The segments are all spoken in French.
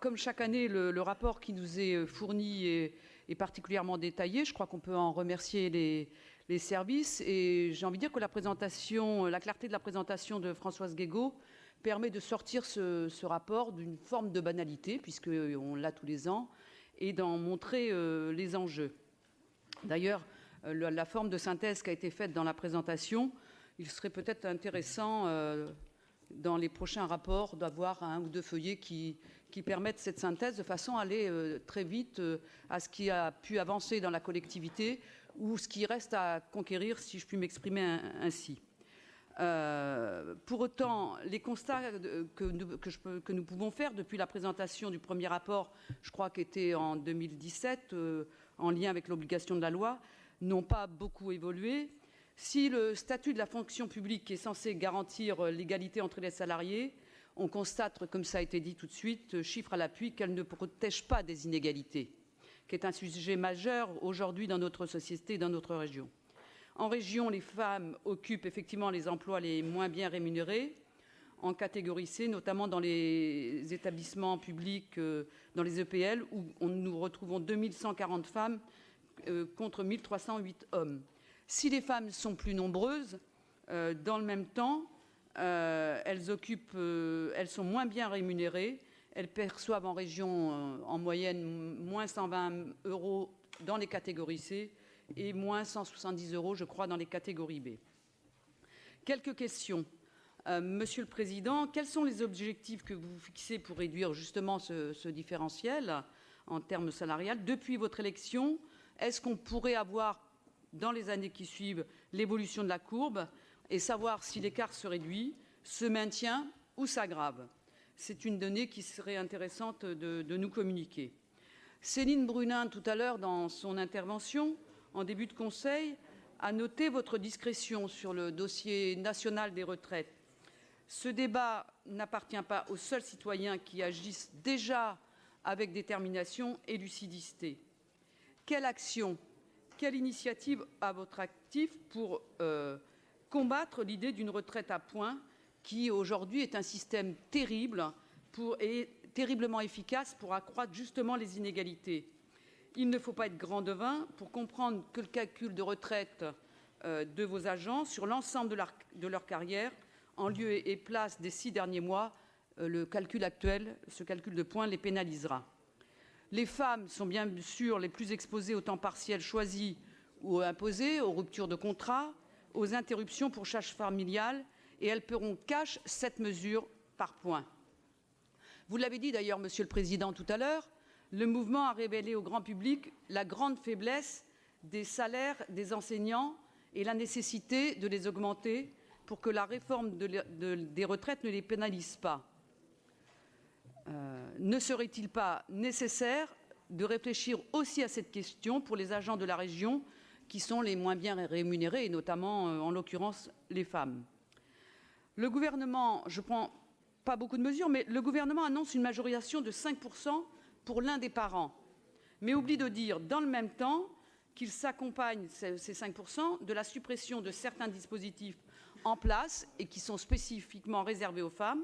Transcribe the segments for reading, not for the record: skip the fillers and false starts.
comme chaque année, le rapport qui nous est fourni est particulièrement détaillé. Je crois qu'on peut en remercier les services. Et j'ai envie de dire que la clarté de la présentation de Françoise Guégaud permet de sortir ce rapport d'une forme de banalité, puisqu'on l'a tous les ans, et d'en montrer les enjeux. D'ailleurs, la forme de synthèse qui a été faite dans la présentation, il serait peut-être intéressant dans les prochains rapports d'avoir un ou deux feuillets qui permettent cette synthèse de façon à aller très vite à ce qui a pu avancer dans la collectivité ou ce qui reste à conquérir, si je puis m'exprimer ainsi. Pour autant, les constats que nous pouvons faire depuis la présentation du premier rapport, je crois qu'était en 2017, en lien avec l'obligation de la loi, n'ont pas beaucoup évolué. Si le statut de la fonction publique est censé garantir l'égalité entre les salariés, on constate, comme ça a été dit tout de suite, chiffre à l'appui, qu'elle ne protège pas des inégalités, qui est un sujet majeur aujourd'hui dans notre société, dans notre région. En région, les femmes occupent effectivement les emplois les moins bien rémunérés, en catégorie C, notamment dans les établissements publics, dans les EPL, où nous retrouvons 2140 femmes contre 1308 hommes. Si les femmes sont plus nombreuses, dans le même temps, elles sont moins bien rémunérées. Elles perçoivent en région, en moyenne, moins 120 € dans les catégories C et moins 170 €, je crois, dans les catégories B. Quelques questions. Monsieur le Président, quels sont les objectifs que vous fixez pour réduire justement ce différentiel en termes salarial? Depuis votre élection, est-ce qu'on pourrait avoir, dans les années qui suivent, l'évolution de la courbe et savoir si l'écart se réduit, se maintient ou s'aggrave? C'est une donnée qui serait intéressante de nous communiquer. Céline Brunin, tout à l'heure, dans son intervention, en début de conseil, a noté votre discrétion sur le dossier national des retraites. Ce débat n'appartient pas aux seuls citoyens qui agissent déjà avec détermination et lucidité. Quelle action, quelle initiative à votre actif pour combattre l'idée d'une retraite à points qui, aujourd'hui, est un système terrible et terriblement efficace pour accroître justement les inégalités? Il ne faut pas être grand devin pour comprendre que le calcul de retraite de vos agents sur l'ensemble de leur carrière, en lieu et place des 6 derniers mois, le calcul actuel, ce calcul de points, les pénalisera. Les femmes sont bien sûr les plus exposées au temps partiel choisi ou imposé, aux ruptures de contrat, aux interruptions pour charges familiales, et elles paieront cash cette mesure par points. Vous l'avez dit d'ailleurs, Monsieur le Président, tout à l'heure, le mouvement a révélé au grand public la grande faiblesse des salaires des enseignants et la nécessité de les augmenter pour que la réforme des retraites ne les pénalise pas. Ne serait-il pas nécessaire de réfléchir aussi à cette question pour les agents de la région qui sont les moins bien rémunérés, et notamment, en l'occurrence, les femmes? Le gouvernement, je ne prends pas beaucoup de mesures, mais le gouvernement annonce une majoration de 5 % pour l'un des parents, mais oublie de dire dans le même temps qu'il s'accompagne, ces 5 % de la suppression de certains dispositifs en place et qui sont spécifiquement réservés aux femmes.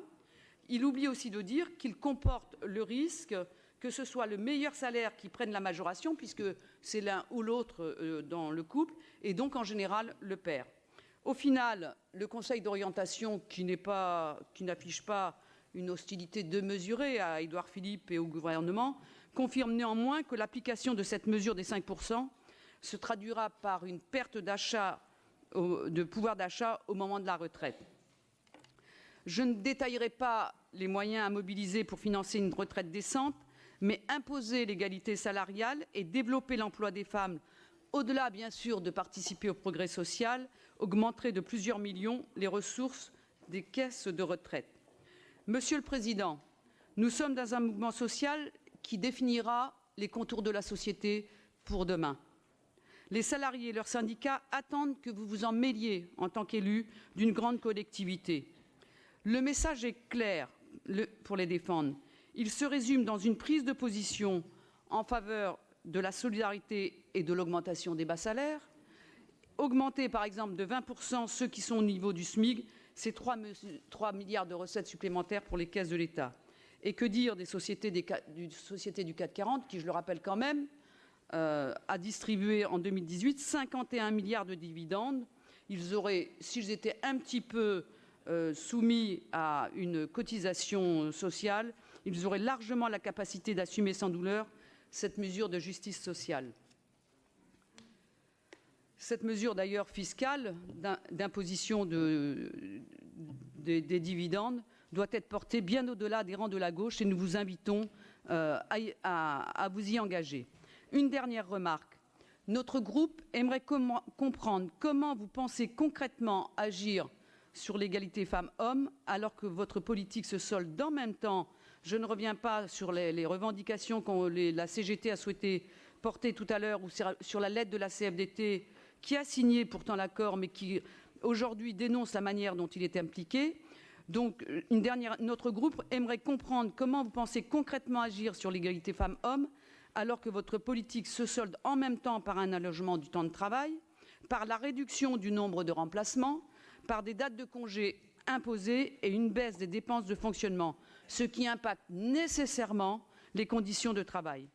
Il oublie aussi de dire qu'il comporte le risque que ce soit le meilleur salaire qui prenne la majoration, puisque c'est l'un ou l'autre dans le couple, et donc en général le père. Au final, le Conseil d'orientation, qui n'affiche pas une hostilité démesurée à Édouard Philippe et au gouvernement, confirme néanmoins que l'application de cette mesure des 5 % se traduira par une perte de pouvoir d'achat au moment de la retraite. Je ne détaillerai pas les moyens à mobiliser pour financer une retraite décente, mais imposer l'égalité salariale et développer l'emploi des femmes, au-delà bien sûr de participer au progrès social, augmenterait de plusieurs millions les ressources des caisses de retraite. Monsieur le Président, nous sommes dans un mouvement social qui définira les contours de la société pour demain. Les salariés et leurs syndicats attendent que vous vous en mêliez en tant qu'élus d'une grande collectivité. Le message est clair pour les défendre. Il se résume dans une prise de position en faveur de la solidarité et de l'augmentation des bas salaires. Augmenter par exemple de 20 % ceux qui sont au niveau du SMIC, c'est 3 milliards de recettes supplémentaires pour les caisses de l'État. Et que dire des sociétés du CAC 40 qui, je le rappelle quand même, a distribué en 2018 51 milliards de dividendes. Ils auraient, s'ils étaient un petit peu soumis à une cotisation sociale, ils auraient largement la capacité d'assumer sans douleur cette mesure de justice sociale. Cette mesure d'ailleurs fiscale d'imposition des dividendes doit être portée bien au-delà des rangs de la gauche et nous vous invitons à vous y engager. Une dernière remarque. Notre groupe aimerait comprendre comment vous pensez concrètement agir sur l'égalité femmes-hommes alors que votre politique se solde en même temps. Je ne reviens pas sur les revendications que la CGT a souhaité porter tout à l'heure ou sur la lettre de la CFDT qui a signé pourtant l'accord mais qui aujourd'hui dénonce la manière dont il est impliqué. Donc, notre groupe aimerait comprendre comment vous pensez concrètement agir sur l'égalité femmes-hommes alors que votre politique se solde en même temps par un allongement du temps de travail, par la réduction du nombre de remplacements, par des dates de congé imposées et une baisse des dépenses de fonctionnement, ce qui impacte nécessairement les conditions de travail.